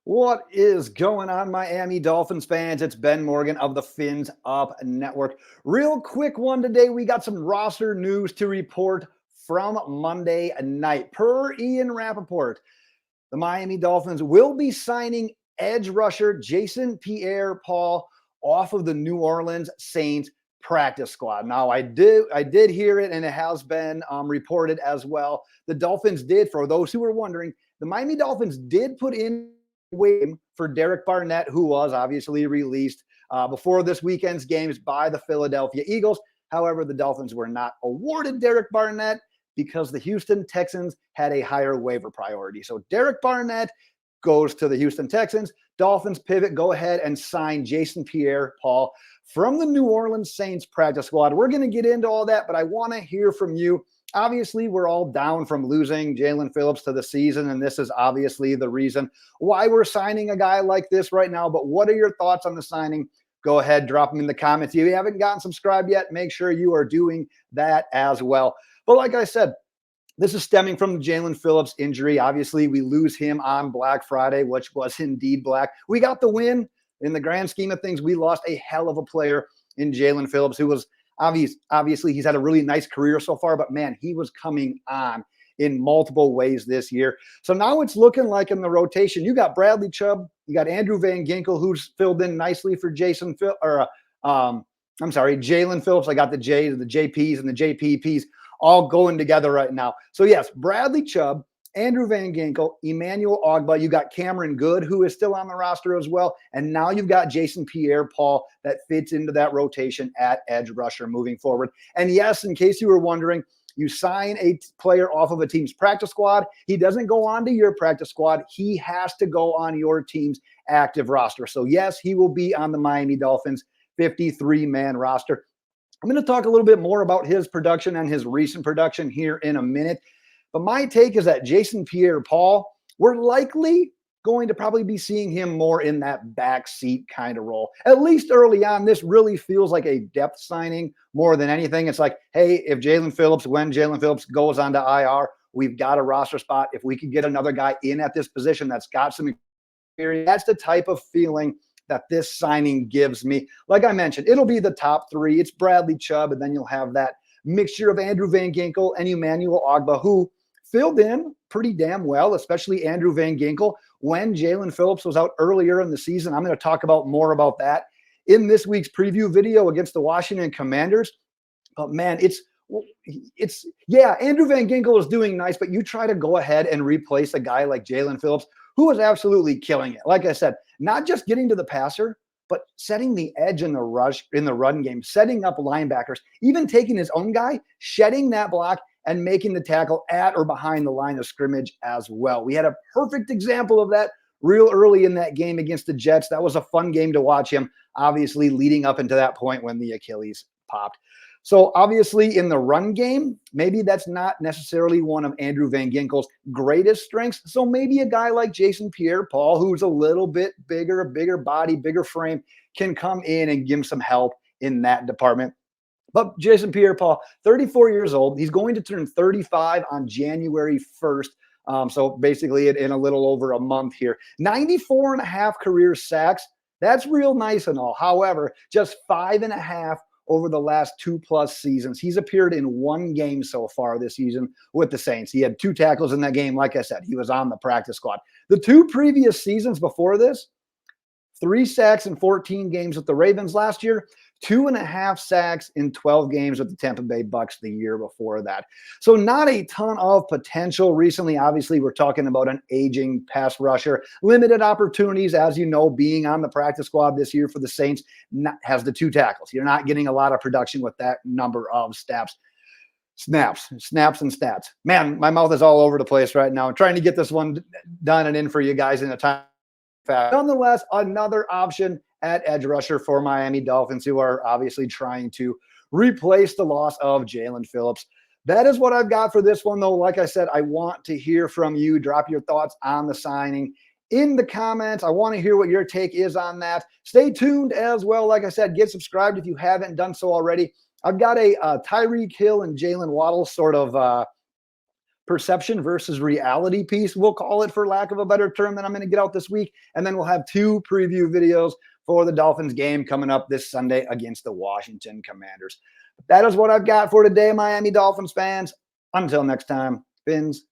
What is going on, Miami Dolphins fans? It's Ben Morgan of the Fins Up Network. Real quick one today. We got some roster news to report from Monday night. Per Ian Rappaport, the Miami Dolphins will be signing edge rusher Jason Pierre-Paul off of the New Orleans Saints practice squad. Now, I did hear it, and it has been reported as well. The Dolphins did, for those who were wondering, the Miami Dolphins did put in waiting for Derek Barnett, who was obviously released before this weekend's games by the Philadelphia Eagles. However, the Dolphins were not awarded Derek Barnett because the Houston Texans had a higher waiver priority. So Derek Barnett goes to the Houston Texans. Dolphins pivot, go ahead and sign Jason Pierre-Paul from the New Orleans Saints practice squad. We're going to get into all that, but I want to hear from you. Obviously, we're all down from losing Jaelan Phillips to the season, and this is obviously the reason why we're signing a guy like this right now. But what are your thoughts on the signing? Go ahead, drop them in the comments. If you haven't gotten subscribed yet, make sure you are doing that as well. But like I said, this is stemming from the Jaelan Phillips injury. Obviously, we lose him on Black Friday, which was indeed black. We got the win. In the grand scheme of things, we lost a hell of a player in Jaelan Phillips, who was obviously he's had a really nice career so far, but man, he was coming on in multiple ways this year. So now it's looking like in the rotation, you got Bradley Chubb, you got Andrew Van Ginkel, who's filled in nicely for Jaelan Phillips. I got the J's, the JPs, and the JPPs all going together right now. So yes, Bradley Chubb, Andrew Van Ginkel, Emmanuel Ogbah. You got Cameron Goode, who is still on the roster as well. And now you've got Jason Pierre-Paul that fits into that rotation at edge rusher moving forward. And yes, in case you were wondering, you sign a player off of a team's practice squad. He doesn't go on to your practice squad. He has to go on your team's active roster. So yes, he will be on the Miami Dolphins 53-man roster. I'm going to talk a little bit more about his production and his recent production here in a minute. But my take is that Jason Pierre-Paul, we're likely going to probably be seeing him more in that backseat kind of role. At least early on, this really feels like a depth signing more than anything. It's like, hey, if when Jaelan Phillips goes onto IR, we've got a roster spot. If we could get another guy in at this position that's got some experience, that's the type of feeling that this signing gives me. Like I mentioned, it'll be the top three. It's Bradley Chubb, and then you'll have that mixture of Andrew Van Ginkel and Emmanuel Ogbah, who filled in pretty damn well, especially Andrew Van Ginkel when Jaelan Phillips was out earlier in the season. I'm going to talk about more about that in this week's preview video against the Washington Commanders. But man, Andrew Van Ginkel is doing nice, but you try to go ahead and replace a guy like Jaelan Phillips, who is absolutely killing it. Like I said, not just getting to the passer, but setting the edge in the run game, setting up linebackers, even taking his own guy, shedding that block, and making the tackle at or behind the line of scrimmage as well. We had a perfect example of that real early in that game against the Jets. That was a fun game to watch him, obviously leading up into that point when the Achilles popped. So obviously in the run game, maybe that's not necessarily one of Andrew Van Ginkel's greatest strengths. So maybe a guy like Jason Pierre-Paul, who's a little bit bigger body, bigger frame, can come in and give him some help in that department. But Jason Pierre-Paul, 34 years old. He's going to turn 35 on January 1st. So basically in a little over a month here. 94 and a half career sacks. That's real nice and all. However, just 5.5 over the last 2+ seasons. He's appeared in one game so far this season with the Saints. He had 2 tackles in that game. Like I said, he was on the practice squad. The 2 previous seasons before this, 3 sacks in 14 games with the Ravens last year, 2.5 sacks in 12 games with the Tampa Bay Bucks the year before that. So not a ton of potential recently. Obviously, we're talking about an aging pass rusher. Limited opportunities, as you know, being on the practice squad this year for the Saints has the 2 tackles. You're not getting a lot of production with that number of snaps and stats. Man, my mouth is all over the place right now. I'm trying to get this one done and in for you guys in a time. Nonetheless, another option at edge rusher for Miami Dolphins, who are obviously trying to replace the loss of Jaelan Phillips. That is what I've got for this one, though. Like I said, I want to hear from you. Drop your thoughts on the signing in the comments. I want to hear what your take is on that. Stay tuned as well. Like I said, get subscribed if you haven't done so already. I've got a Tyreek Hill and Jalen Waddle sort of perception versus reality piece, we'll call it, for lack of a better term, that I'm going to get out this week. And then we'll have 2 preview videos for the Dolphins game coming up this Sunday against the Washington Commanders. That is what I've got for today, Miami Dolphins fans. Until next time, Fins